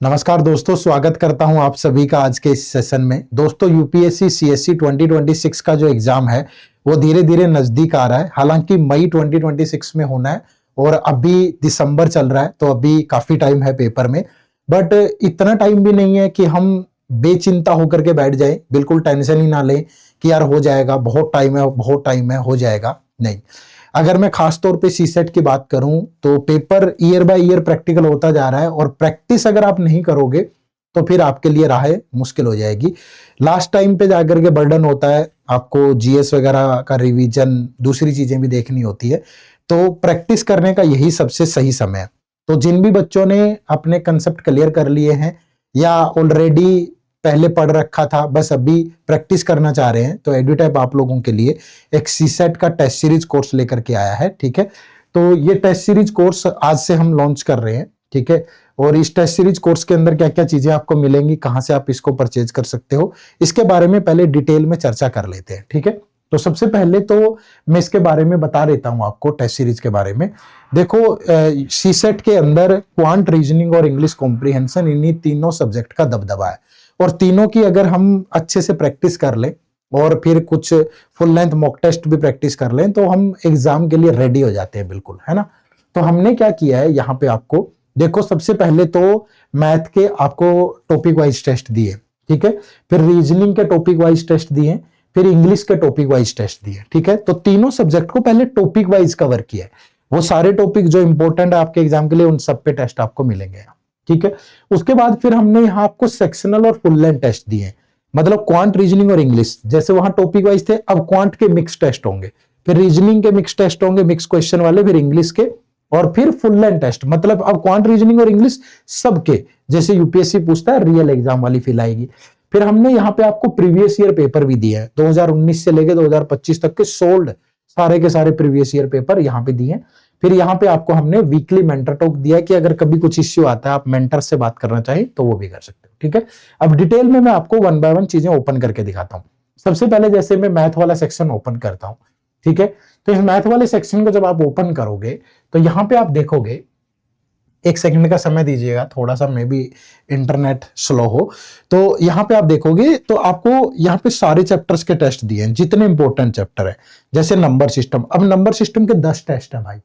नमस्कार दोस्तों, स्वागत करता हूं आप सभी का आज के इस सेशन में। दोस्तों, यूपीएससी सीएससी 2026 का जो एग्जाम है वो धीरे धीरे नजदीक आ रहा है। हालांकि मई 2026 में होना है और अभी दिसंबर चल रहा है, तो अभी काफी टाइम है पेपर में। बट इतना टाइम भी नहीं है कि हम बेचिंता होकर के बैठ जाए। बिल्कुल टेंशन ही ना लें कि यार हो जाएगा, बहुत टाइम है, हो जाएगा। नहीं, अगर मैं खास तौर पे सीसेट की बात करूं तो paper year by year practical होता जा रहा है और प्रैक्टिस अगर आप नहीं करोगे तो फिर आपके लिए राहें मुश्किल हो जाएगी। लास्ट टाइम पे जाकर के बर्डन होता है, आपको जीएस वगैरह का रिवीजन, दूसरी चीजें भी देखनी होती है। तो प्रैक्टिस करने का यही सबसे सही समय है। तो जिन भी बच्चों ने अपने कंसेप्ट क्लियर कर लिए हैं या ऑलरेडी पहले पढ़ रखा था, बस अभी प्रैक्टिस करना चाह रहे हैं, तो एडुटैप आप लोगों के लिए एक सीसेट का टेस्ट सीरीज कोर्स लेकर के आया है। ठीक है, तो ये टेस्ट सीरीज कोर्स आज से हम लॉन्च कर रहे हैं। ठीक है, और इस टेस्ट सीरीज कोर्स के अंदर क्या क्या चीजें आपको मिलेंगी, कहां से आप इसको परचेज कर सकते हो, इसके बारे में पहले डिटेल में चर्चा कर लेते हैं। ठीक है, तो सबसे पहले तो मैं इसके बारे में बता देता हूं आपको, टेस्ट सीरीज के बारे में। देखो, सीसेट के अंदर क्वांट, रीजनिंग और इंग्लिश कॉम्प्रिहेंशन, इन्हीं तीनों सब्जेक्ट का दबदबा है। और तीनों की अगर हम अच्छे से प्रैक्टिस कर लें और फिर कुछ फुल लेंथ मॉक टेस्ट भी प्रैक्टिस कर लें तो हम एग्जाम के लिए रेडी हो जाते हैं, बिल्कुल, है ना। तो हमने क्या किया है यहाँ पे, आपको देखो, सबसे पहले तो मैथ के आपको टॉपिक वाइज टेस्ट दिए, ठीक है, फिर रीजनिंग के टॉपिक वाइज टेस्ट दिए, फिर इंग्लिश के टॉपिक वाइज टेस्ट दिए। ठीक है, तो तीनों सब्जेक्ट को पहले टॉपिक वाइज कवर किया है। वो सारे टॉपिक जो इंपॉर्टेंट है आपके एग्जाम के लिए, उन सब पे टेस्ट आपको मिलेंगे। ठीक है, उसके बाद फिर हमने यहाँ आपको सेक्शनल और फुल लेंथ टेस्ट दिए, मतलब क्वांट, रीजनिंग और इंग्लिश। जैसे वहां टॉपिक वाइज थे, अब क्वांट के मिक्स टेस्ट होंगे, फिर रीजनिंग के मिक्स टेस्ट होंगे, मिक्स क्वेश्चन वाले, फिर इंग्लिश के, और फिर फुल लेंथ टेस्ट। मतलब अब क्वांट, रीजनिंग और इंग्लिश सबके, जैसे यूपीएससी पूछता है, रियल एग्जाम वाली फील आएगी। फिर हमने यहाँ पे आपको प्रीवियस ईयर पेपर भी दिए हैं, 2019 से लेकर 2025 तक के सोल्ड सारे के सारे प्रीवियस ईयर पेपर यहाँ पे दिए। फिर यहाँ पे आपको हमने वीकली मेंटर टॉक दिया कि अगर कभी कुछ इश्यू आता है, आप मेंटर से बात करना चाहिए तो वो भी कर सकते हो। ठीक है, अब डिटेल में मैं आपको वन बाय वन चीजें ओपन करके दिखाता हूं। सबसे पहले जैसे मैं मैथ वाला सेक्शन ओपन करता हूं, ठीक है, तो इस मैथ वाले सेक्शन को जब आप ओपन करोगे तो यहां पे आप देखोगे, एक सेकंड का समय दीजिएगा, थोड़ा सा मे भी इंटरनेट स्लो हो। तो यहां पे आप देखोगे तो आपको यहाँ पे सारे चैप्टर्स के टेस्ट दिए हैं, जितने इंपॉर्टेंट चैप्टर है। जैसे नंबर सिस्टम, अब नंबर सिस्टम के 10 टेस्ट है भाई,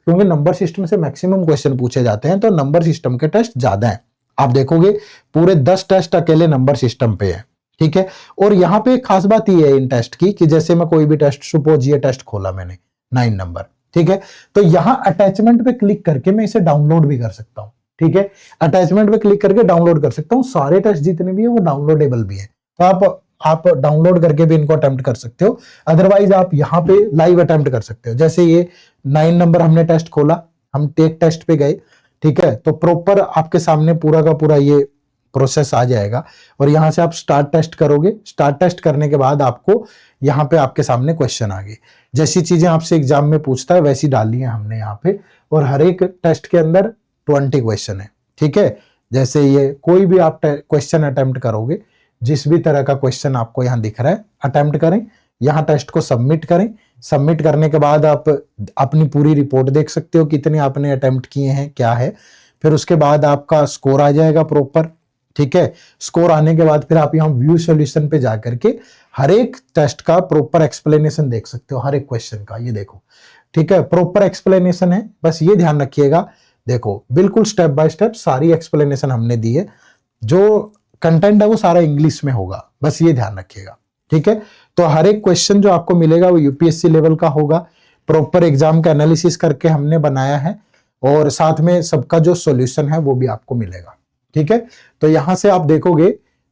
क्योंकि नंबर सिस्टम से मैक्सिमम क्वेश्चन पूछे जाते हैं, तो नंबर सिस्टम के टेस्ट ज्यादा हैं। आप देखोगे पूरे 10 टेस्ट अकेले नंबर सिस्टम पे है। ठीक है, और यहाँ पे खास बात ये है इन टेस्ट की कि जैसे मैं कोई भी टेस्ट, सपोज ये टेस्ट खोला मैंने 9 नंबर, ठीक है, तो यहां अटैचमेंट पे क्लिक करके मैं इसे डाउनलोड भी कर सकता हूं। ठीक है, अटैचमेंट पे क्लिक करके डाउनलोड कर सकता हूं। सारे टेस्ट जितने भी है वो डाउनलोडेबल भी है, तो आप डाउनलोड करके भी इनको अटेम्प्ट कर सकते हो। अदरवाइज आप यहाँ पे लाइव अटेम्प्ट कर सकते हो। जैसे ये 9 नंबर हमने टेस्ट खोला, हम टेक टेस्ट पे गए, ठीक है, तो प्रॉपर आपके सामने पूरा का पूरा ये प्रोसेस आ जाएगा और यहां से आप स्टार्ट टेस्ट करोगे। स्टार्ट टेस्ट करने के बाद आपको यहाँ पे आपके सामने क्वेश्चन आ गए। जैसी चीजें आपसे एग्जाम में पूछता है वैसी डाली है हमने यहाँ पे, और हर एक टेस्ट के अंदर 20 क्वेश्चन है। ठीक है, जैसे ये कोई भी आप क्वेश्चन अटेम्प्ट करोगे, जिस भी तरह का क्वेश्चन आपको यहाँ दिख रहा है, अटेम्प्ट करें, यहाँ टेस्ट को सबमिट करें। सबमिट करने के बाद आप अपनी पूरी रिपोर्ट देख सकते हो, कितने आपने अटेम्प्ट किए हैं, क्या है। फिर उसके बाद आपका स्कोर आ जाएगा प्रॉपर। ठीक है, स्कोर आने के बाद फिर आप यहाँ व्यू सॉल्यूशन पे जाकर के हर एक टेस्ट का प्रॉपर एक्सप्लेनेशन देख सकते हो, हर एक क्वेश्चन का। ये देखो, ठीक है, प्रॉपर एक्सप्लेनेशन है, बस ये ध्यान रखिएगा। देखो, बिल्कुल स्टेप बाय स्टेप सारी एक्सप्लेनेशन हमने दी है। जो कंटेंट है वो सारा इंग्लिश में होगा, बस ये ध्यान रखिएगा। ठीक है, तो हर एक क्वेश्चन जो आपको मिलेगा वो यूपीएससी लेवल का होगा, प्रॉपर एग्जाम का एनालिसिस करके हमने बनाया है, और साथ में सबका जो सॉल्यूशन है वो भी आपको मिलेगा। ठीक है, तो यहां से आप देखोगे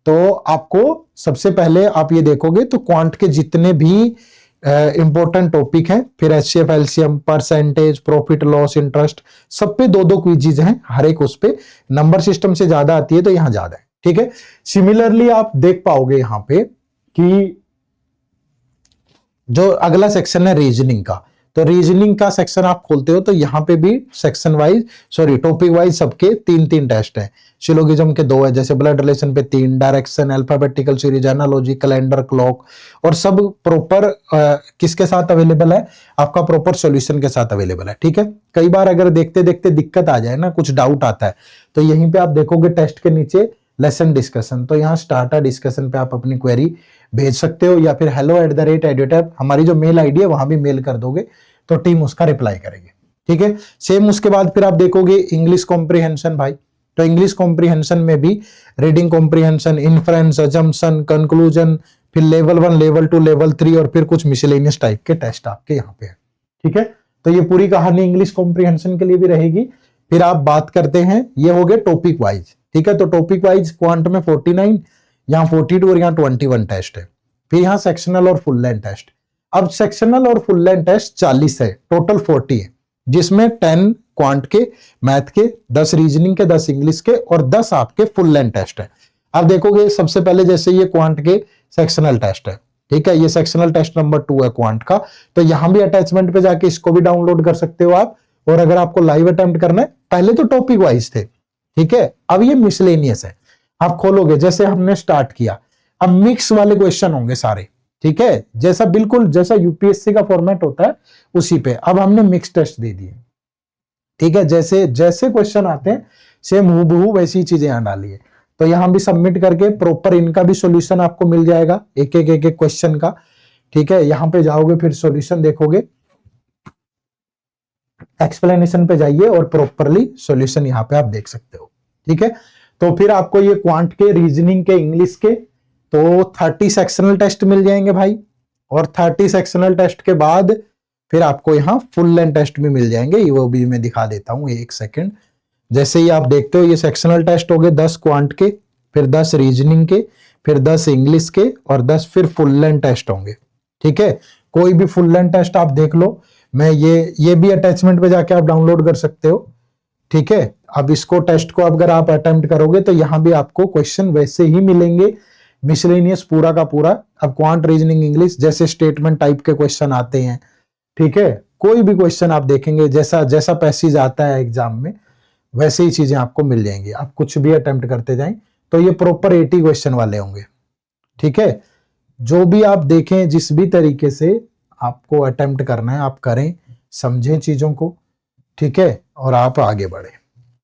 तो आपको सबसे पहले आप ये देखोगे तो क्वांट के जितने भी इंपॉर्टेंट टॉपिक हैं, फिर HCF, LCM, percentage, profit loss, interest, सब पे 2-2 क्विज़ हैं हर एक। उस पे नंबर सिस्टम से ज्यादा आती है तो यहां ज्यादा है। ठीक है, सिमिलरली आप देख पाओगे यहां पे कि जो अगला सेक्शन है रीजनिंग का, तो रीजनिंग का सेक्शन आप खोलते हो तो यहाँ पे भी सेक्शन वाइज टॉपिक वाइज सबके 3-3 टेस्ट है। सिलोगिज्म के 2 है, जैसे ब्लड रिलेशन पे 3, direction, alphabetical series, analogy, calendar, clock, और सब प्रॉपर किसके साथ अवेलेबल है, आपका प्रॉपर सॉल्यूशन के साथ अवेलेबल है। ठीक है, कई बार अगर देखते देखते दिक्कत आ जाए ना, कुछ डाउट आता है, तो यहीं पे आप देखोगे टेस्ट के नीचे लेसन डिस्कशन, तो यहाँ स्टार्ट अ डिस्कशन पे आप अपनी क्वेरी भेज सकते हो, या फिर hello@edutech हमारी जो मेल आईडी है वहां भी मेल कर दोगे तो टीम उसका रिप्लाई करेगी। ठीक है, सेम उसके बाद फिर आप देखोगे इंग्लिश कॉम्प्रिहेंशन भाई, तो इंग्लिश कॉम्प्रिहेंशन में भी reading comprehension, inference, assumption, conclusion, फिर लेवल 1, लेवल 2, लेवल 3, और फिर कुछ मिसलेनियस टाइप के टेस्ट आपके यहाँ पे है। ठीक है, तो ये पूरी कहानी इंग्लिश कॉम्प्रिहेंशन के लिए भी रहेगी। फिर आप बात करते हैं, ये हो गए टॉपिक वाइज। ठीक है, तो टॉपिक वाइज क्वांट में 49, यहाँ 42 और यहाँ 21 टेस्ट है। फिर यहाँ सेक्शनल और फुल लेंथ टेस्ट। अब सेक्शनल और फुल लेंथ टेस्ट 40 है, टोटल 40 है, जिसमें 10 क्वांट के, मैथ के, 10 रीजनिंग के, 10 इंग्लिश के, और 10 आपके फुल लेंथ टेस्ट है। अब देखोगे सबसे पहले जैसे ये क्वांट के सेक्शनल टेस्ट है। ठीक है, ये सेक्शनल टेस्ट नंबर 2 है क्वांट का, तो यहां भी अटैचमेंट पे जाके इसको भी डाउनलोड कर सकते हो आप। और अगर आपको लाइव अटेम्प्ट करना है, पहले तो टॉपिक वाइज थे, ठीक है, अब ये मिसलेनियस है। आप खोलोगे जैसे हमने स्टार्ट किया, अब मिक्स वाले क्वेश्चन होंगे सारे। ठीक है, जैसा बिल्कुल जैसा यूपीएससी का फॉर्मेट होता है उसी पे अब हमने मिक्स टेस्ट दे दिए। ठीक है, जैसे जैसे क्वेश्चन आते हैं सेम हूबहू वैसी चीजें यहां डाली है। तो यहां भी सबमिट करके प्रॉपर इनका भी सॉल्यूशन आपको मिल जाएगा, एक एक क्वेश्चन का। ठीक है, यहां पे जाओगे फिर सॉल्यूशन देखोगे, एक्सप्लेनेशन पे जाइए और प्रॉपरली सॉल्यूशन यहां पे आप देख सकते हो। ठीक है, तो फिर आपको ये क्वांट के, रीजनिंग के, इंग्लिश के तो 30 सेक्शनल टेस्ट मिल जाएंगे भाई, और 30 सेक्शनल टेस्ट के बाद फिर आपको यहाँ फुल लेंथ टेस्ट भी मिल जाएंगे, वो भी मैं दिखा देता हूँ, एक सेकंड। जैसे ही आप देखते हो ये सेक्शनल टेस्ट हो गए 10 क्वांट के, फिर 10 रीजनिंग के, फिर 10 इंग्लिश के, और 10 फिर फुल लेंथ टेस्ट होंगे। ठीक है, कोई भी फुल लेंथ टेस्ट आप देख लो, मैं ये भी अटैचमेंट पे जाके आप डाउनलोड कर सकते हो। ठीक है, अब इसको टेस्ट को अगर आप अटेम्प्ट करोगे तो यहां भी आपको क्वेश्चन वैसे ही मिलेंगे, मिसलेनियस पूरा का पूरा। अब क्वांट, रीजनिंग, इंग्लिश जैसे स्टेटमेंट टाइप के क्वेश्चन आते हैं। ठीक है, कोई भी क्वेश्चन आप देखेंगे जैसा जैसा पैसेज आता है एग्जाम में वैसे ही चीजें आपको मिल जाएंगी। आप कुछ भी अटेम्प्ट करते जाएं तो ये प्रॉपर 80 क्वेश्चन वाले होंगे। ठीक है, जो भी आप देखें, जिस भी तरीके से आपको अटेम्प्ट करना है आप करें, समझें चीजों को। ठीक है, और आप आगे बढ़े।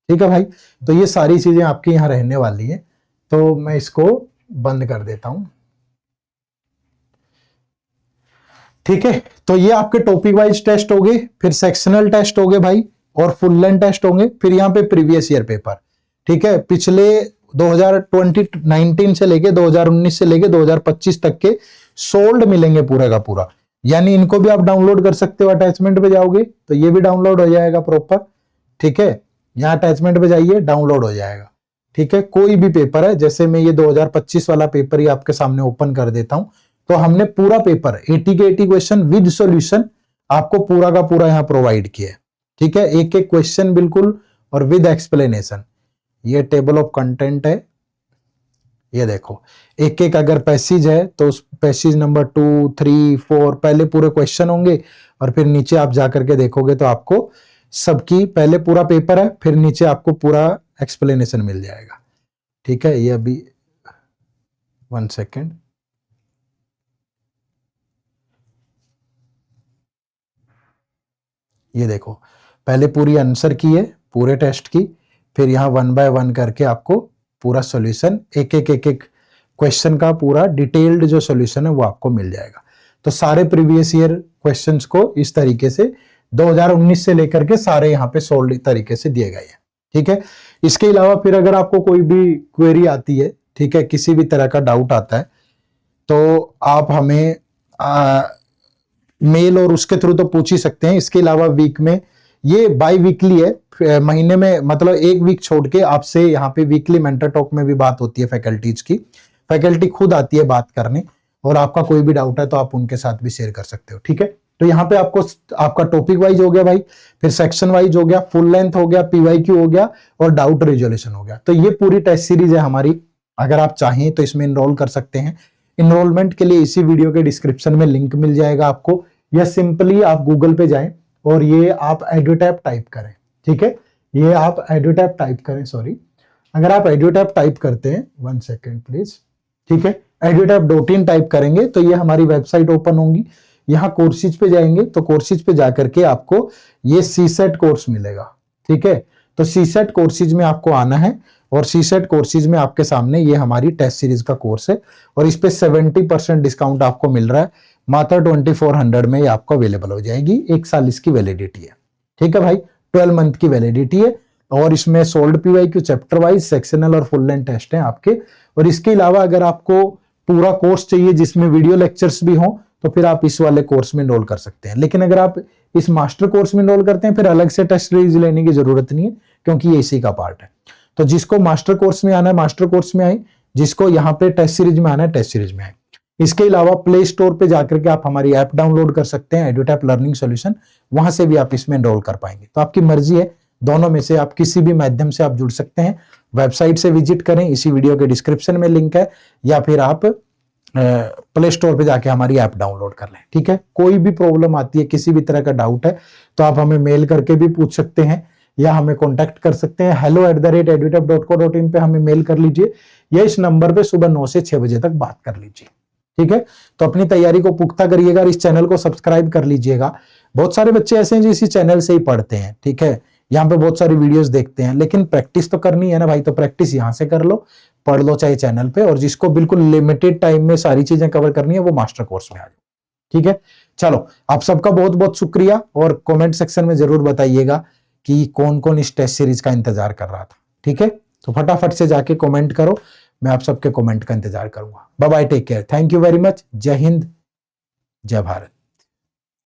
ठीक है भाई, तो ये सारी चीजें आपके यहाँ रहने वाली है, तो मैं इसको बंद कर देता हूं। ठीक है, तो ये आपके टॉपिक वाइज टेस्ट हो गए, फिर सेक्शनल टेस्ट हो गए भाई, और फुल लेंथ टेस्ट होंगे। फिर यहाँ पे प्रीवियस ईयर पेपर। ठीक है, पिछले 2019 से लेके 2019 से लेके 2025 तक के सोल्ड मिलेंगे पूरा का पूरा, यानी इनको भी आप डाउनलोड कर सकते हो। अटैचमेंट पे जाओगे तो ये भी डाउनलोड हो जाएगा प्रॉपर। ठीक है, यहाँ अटैचमेंट पे जाइए, डाउनलोड हो जाएगा। ठीक है, कोई भी पेपर है, जैसे मैं ये 2025 वाला पेपर ही आपके सामने ओपन कर देता हूं, तो हमने पूरा पेपर 80 के 80 क्वेश्चन विद सॉल्यूशन आपको पूरा का पूरा यहाँ प्रोवाइड किया है। ठीक है, एक एक क्वेश्चन बिल्कुल और विद एक्सप्लेनेशन। ये टेबल ऑफ कंटेंट है, ये देखो एक एक अगर पैसेज है तो उस पैसेज नंबर 2, 3, 4 पहले पूरे क्वेश्चन होंगे, और फिर नीचे आप जाकर के देखोगे तो आपको सबकी पहले पूरा पेपर है, फिर नीचे आपको पूरा एक्सप्लेनेशन मिल जाएगा। ठीक है, ये अभी 1 सेकेंड, ये देखो पहले पूरी आंसर की है पूरे टेस्ट की, फिर यहाँ 1 बाय 1 करके आपको पूरा सॉल्यूशन एक एक क्वेश्चन का पूरा डिटेल्ड जो सॉल्यूशन है वो आपको मिल जाएगा। तो सारे प्रीवियस ईयर क्वेश्चंस को इस तरीके से 2019 से लेकर के सारे यहाँ पे सोल्ड तरीके से दिए गए हैं। ठीक है, इसके अलावा फिर अगर आपको कोई भी क्वेरी आती है, ठीक है, किसी भी तरह का डाउट आता है, तो आप हमें मेल और उसके थ्रू तो पूछ ही सकते हैं। इसके अलावा वीक में, ये बाई वीकली है, महीने में मतलब एक वीक छोड़ के आपसे यहाँ पे वीकली मेंटर टॉक में भी बात होती है फैकल्टीज की। फैकल्टी खुद आती है बात करने, और आपका कोई भी डाउट है तो आप उनके साथ भी शेयर कर सकते हो। ठीक है, तो यहाँ पे आपको आपका टॉपिक वाइज हो गया भाई, फिर सेक्शन वाइज हो गया, फुल लेंथ हो गया, पीवाईक्यू हो गया, और डाउट रिजोल्यूशन हो गया। तो ये पूरी टेस्ट सीरीज है हमारी। अगर आप चाहें तो इसमें इनरोल कर सकते हैं। इनरोलमेंट के लिए इसी वीडियो के डिस्क्रिप्शन में लिंक मिल जाएगा आपको, या सिंपली आप गूगल पे जाएं और ये आप एडुटैप टाइप करें, ठीक है, ये आप एडुटैप टाइप करें, सॉरी, अगर आप एडुटैप टाइप करते हैं, 1 सेकेंड प्लीज, ठीक है, edutap.in टाइप करेंगे तो ये हमारी वेबसाइट ओपन होंगी। यहाँ कोर्सेज पे जाएंगे तो कोर्सेज पे जाकर के आपको ये सीसेट कोर्स मिलेगा, ठीक है। तो सीसेट कोर्सेज में आपको आना है और सीसेट कोर्सेज में आपके सामने ये हमारी टेस्ट सीरीज का कोर्स है और इस पे 70% डिस्काउंट आपको मिल रहा है, मात्र 2400 में ये आपको अवेलेबल हो जाएगी। 1 साल इसकी वैलिडिटी है, ठीक है भाई, 12 मंथ की वैलिडिटी है और इसमें sold PYQ chapter wise sectional और फुल लेंथ टेस्ट हैं आपके। और इसके अलावा अगर आपको पूरा कोर्स चाहिए जिसमें वीडियो लेक्चर्स भी हों तो फिर आप इस वाले कोर्स में इनरोल कर सकते हैं। लेकिन अगर आप इस मास्टर कोर्स में इनरोल करते हैं फिर अलग से टेस्ट सीरीज लेने की जरूरत नहीं है क्योंकि ये इसी का पार्ट है। तो जिसको मास्टर कोर्स में आना है मास्टर कोर्स में आए, जिसको यहाँ पे टेस्ट सीरीज में आना है टेस्ट सीरीज में आए। इसके अलावा प्ले स्टोर पे जाकर के आप हमारी ऐप डाउनलोड कर सकते हैं, एडुटैप लर्निंग सॉल्यूशन, वहां से भी आप इसमें इनरोल कर पाएंगे। तो आपकी मर्जी है, दोनों में से आप किसी भी माध्यम से आप जुड़ सकते हैं। वेबसाइट से विजिट करें, इसी वीडियो के डिस्क्रिप्शन में लिंक है, या फिर आप प्ले स्टोर पे जाके हमारी ऐप डाउनलोड कर लें, ठीक है। कोई भी प्रॉब्लम आती है, किसी भी तरह का डाउट है तो आप हमें मेल करके भी पूछ सकते हैं या हमें कांटेक्ट कर सकते हैं। hello@edutap.co.in पे हमें मेल कर लीजिए या इस नंबर पे सुबह 9 से 6 बजे तक बात कर लीजिए, ठीक है। तो अपनी तैयारी को पुख्ता करिएगा और इस चैनल को सब्सक्राइब कर लीजिएगा। बहुत सारे बच्चे ऐसे हैं जो इसी चैनल से ही पढ़ते हैं, ठीक है, यहाँ पे बहुत सारी वीडियोस देखते हैं, लेकिन प्रैक्टिस तो करनी है ना भाई, तो प्रैक्टिस यहाँ से कर लो, पढ़ लो चाहे चैनल पे। और जिसको बिल्कुल लिमिटेड टाइम में सारी चीजें कवर करनी है वो मास्टर कोर्स में आ जाओ, ठीक है। चलो, आप सबका बहुत बहुत शुक्रिया और कमेंट सेक्शन में जरूर बताइएगा कि कौन कौन इस टेस्ट सीरीज का इंतजार कर रहा था, ठीक है। तो फटाफट से जाके कमेंट करो, मैं आप सबके कमेंट का इंतजार करूंगा। Bye bye, take care, thank you very much, जय हिंद, जय भारत।